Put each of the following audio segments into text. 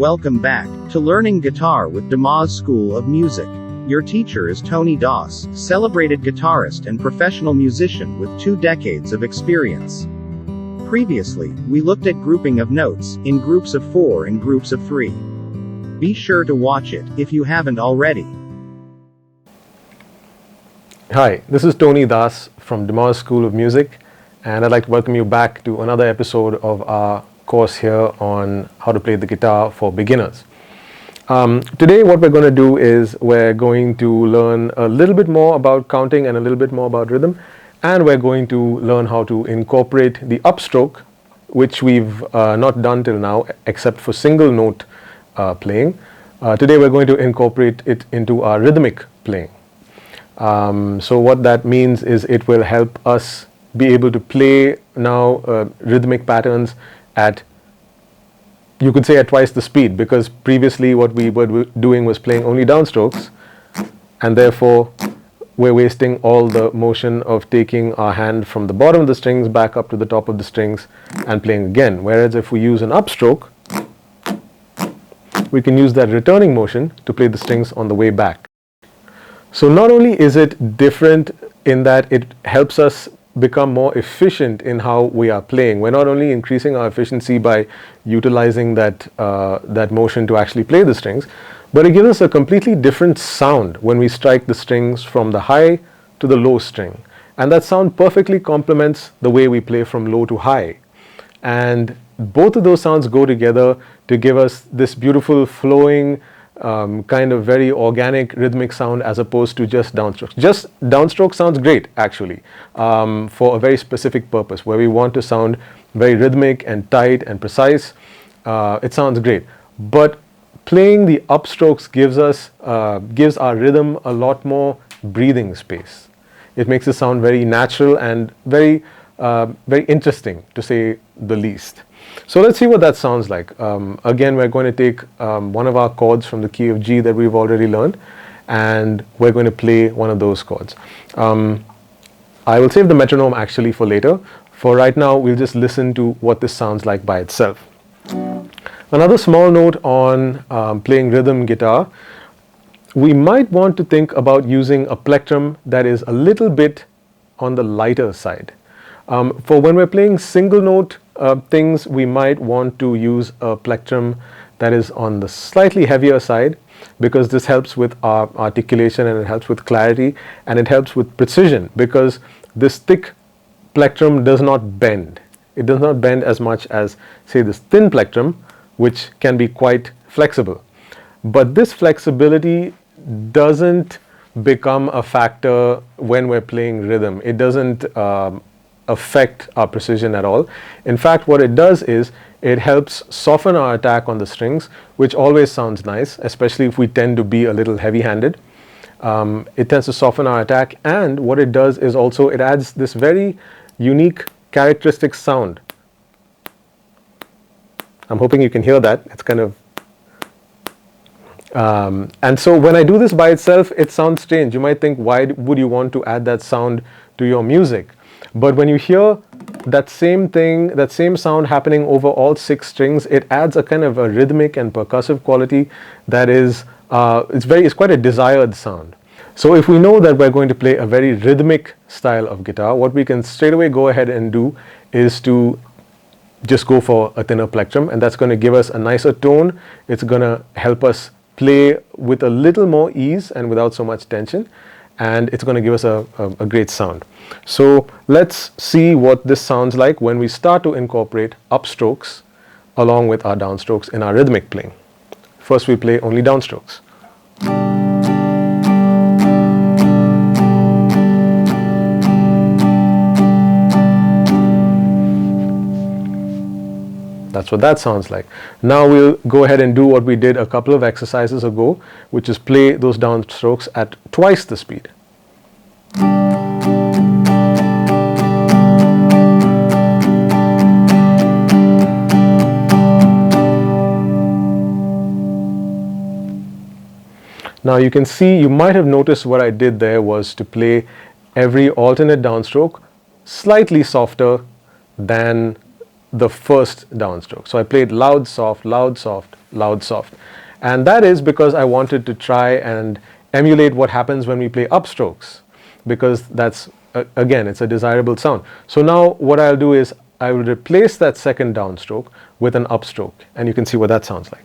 welcome back to Learning Guitar with Demoz School of Music. Your teacher is Tony Das, celebrated guitarist and professional musician with 2 decades of experience. Previously, we looked at grouping of notes, in groups of 4 and groups of 3. Be sure to watch it, if you haven't already. Hi, this is Tony Das from Demoz School of Music, and I'd like to welcome you back to another episode of our course here on how to play the guitar for beginners. Today what we're going to do is we're going to learn a little bit more about counting and a little bit more about rhythm, and we're going to learn how to incorporate the upstroke, which we've not done till now except for single note playing. Today we're going to incorporate it into our rhythmic playing. So what that means is it will help us be able to play now rhythmic patterns at, you could say, at twice the speed, because previously what we were doing was playing only downstrokes, and therefore we're wasting all the motion of taking our hand from the bottom of the strings back up to the top of the strings and playing again. Whereas if we use an upstroke, we can use that returning motion to play the strings on the way back. So not only is it different in that it helps us become more efficient in how we are playing. We're not only increasing our efficiency by utilizing that motion to actually play the strings, but it gives us a completely different sound when we strike the strings from the high to the low string. And that sound perfectly complements the way we play from low to high. And both of those sounds go together to give us this beautiful flowing kind of very organic rhythmic sound, as opposed to just downstrokes. Just downstroke sounds great actually for a very specific purpose where we want to sound very rhythmic and tight and precise. It sounds great, but playing the upstrokes gives our rhythm a lot more breathing space. It makes it sound very natural and very interesting, to say the least. So let's see what that sounds like. Again, we're going to take one of our chords from the key of G that we've already learned, and we're going to play one of those chords. I will save the metronome actually for later. For right now, we'll just listen to what this sounds like by itself. Another small note on playing rhythm guitar, we might want to think about using a plectrum that is a little bit on the lighter side. For when we're playing single note things, we might want to use a plectrum that is on the slightly heavier side, because this helps with our articulation and it helps with clarity and it helps with precision, because this thick plectrum does not bend. It does not bend as much as, say, this thin plectrum, which can be quite flexible. But this flexibility doesn't become a factor when we're playing rhythm. It doesn't affect our precision at all. In fact, what it does is it helps soften our attack on the strings, which always sounds nice, especially if we tend to be a little heavy-handed. It tends to soften our attack, and what it does is also it adds this very unique characteristic sound. I'm hoping you can hear that. It's kind of and so when I do this by itself, it sounds strange. You might think, why would you want to add that sound to your music? But when you hear that same thing, that same sound happening over all 6 strings, it adds a kind of a rhythmic and percussive quality that is, it's quite a desired sound. So if we know that we're going to play a very rhythmic style of guitar, what we can straight away go ahead and do is to just go for a thinner plectrum, and that's going to give us a nicer tone. It's going to help us play with a little more ease and without so much tension, and it's going to give us a great sound. So let's see what this sounds like when we start to incorporate upstrokes along with our downstrokes in our rhythmic playing. First we play only downstrokes. That's what that sounds like. Now we'll go ahead and do what we did a couple of exercises ago, which is play those downstrokes at twice the speed. Now you can see, you might have noticed what I did there was to play every alternate downstroke slightly softer than the first downstroke. So I played loud, soft, loud, soft. And that is because I wanted to try and emulate what happens when we play upstrokes, because that's, again, it's a desirable sound. So now what I'll do is I will replace that second downstroke with an upstroke, and you can see what that sounds like.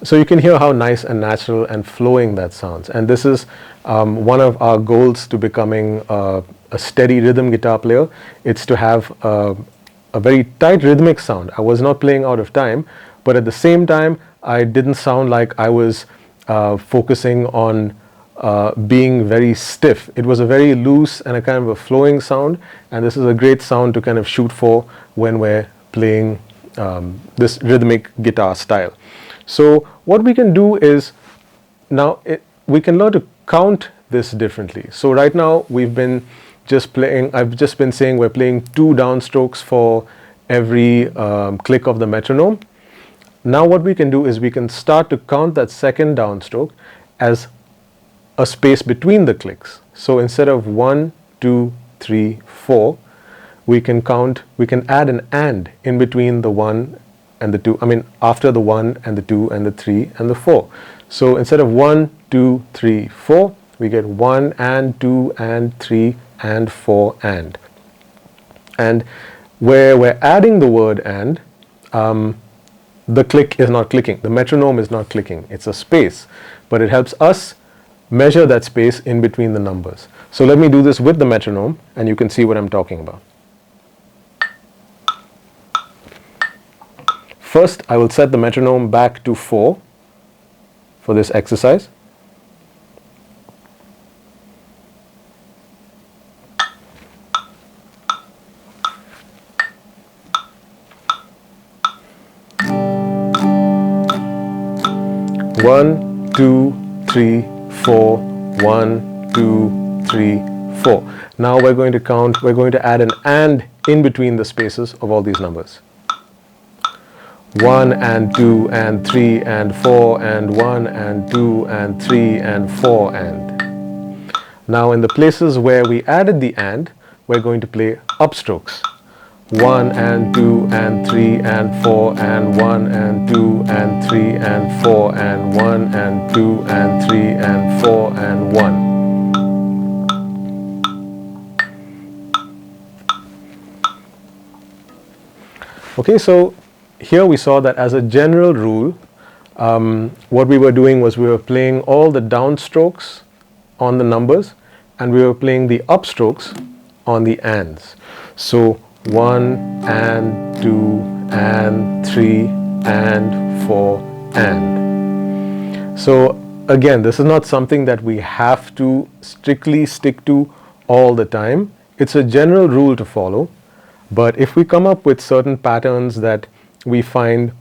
So you can hear how nice and natural and flowing that sounds. And this is one of our goals to becoming a steady rhythm guitar player. It's to have a very tight rhythmic sound. I was not playing out of time, but at the same time, I didn't sound like I was focusing on being very stiff. It was a very loose and a kind of a flowing sound, and this is a great sound to kind of shoot for when we're playing this rhythmic guitar style. So what we can do is now we can learn to count this differently. So right now we've been just playing, I've just been saying we're playing 2 downstrokes for every click of the metronome. Now what we can do is we can start to count that second downstroke as a space between the clicks. So instead of 1, 2, 3, 4, we can add an and in between the 1 and the 2, I mean after the 1 and the 2 and the 3 and the 4. So instead of 1, 2, 3, 4, we get 1 and 2 and 3 and 4 and. And where we're adding the word and, the click is not clicking, the metronome is not clicking, it's a space, but it helps us measure that space in between the numbers. So let me do this with the metronome and you can see what I'm talking about. First, I will set the metronome back to 4 for this exercise. One, 2, 3, 4, 1, 2, 3, 4. Now we're going to count, we're going to add an and in between the spaces of all these numbers. 1 and 2 and 3 and 4 and 1 and 2 and 3 and 4 and. Now in the places where we added the and, we're going to play upstrokes. 1 and 2 and 3 and 4 and 1 and 2 and 3 and 4 and 1 and 2 and 3 and 4 and 1. Okay, so here we saw that as a general rule, what we were doing was we were playing all the downstrokes on the numbers and we were playing the upstrokes on the ands. So 1 and 2 and 3 and 4 and. So again, this is not something that we have to strictly stick to all the time. It's a general rule to follow, but if we come up with certain patterns that we find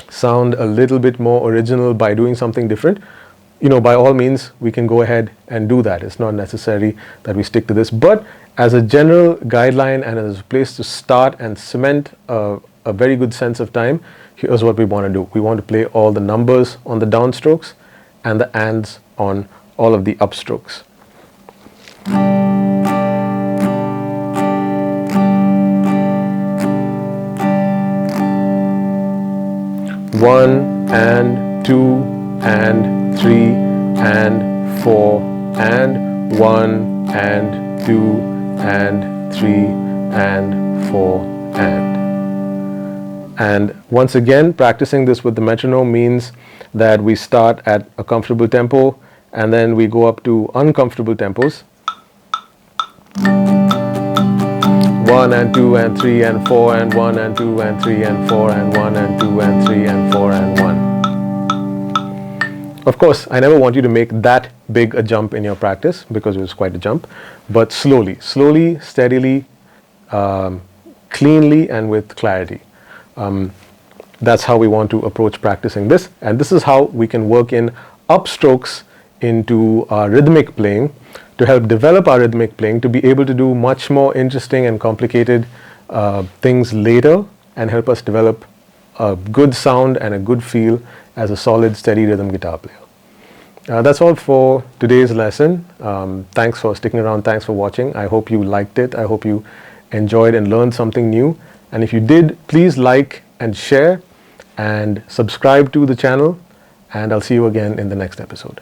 sound a little bit more original by doing something different, you know, by all means we can go ahead and do that. It's not necessary that we stick to this, but as a general guideline and as a place to start and cement a very good sense of time, here's what we want to do. We want to play all the numbers on the downstrokes and the ands on all of the upstrokes. 1 and 2 and 3 and 4 and 1 and 2 and 3 and 4 and. And once again, practicing this with the metronome means that we start at a comfortable tempo and then we go up to uncomfortable tempos. 1 and 2 and 3 and 4 and 1 and 2 and 3 and 4 and 1 and 2 and 3 and 4 and 1. Of course, I never want you to make that big a jump in your practice because it was quite a jump, but slowly, steadily, cleanly and with clarity. That's how we want to approach practicing this, and this is how we can work in upstrokes into our rhythmic playing to help develop our rhythmic playing, to be able to do much more interesting and complicated things later and help us develop a good sound and a good feel as a solid, steady rhythm guitar player. That's all for today's lesson. Thanks for sticking around. Thanks for watching. I hope you liked it. I hope you enjoyed and learned something new. And if you did, please like and share and subscribe to the channel. And I'll see you again in the next episode.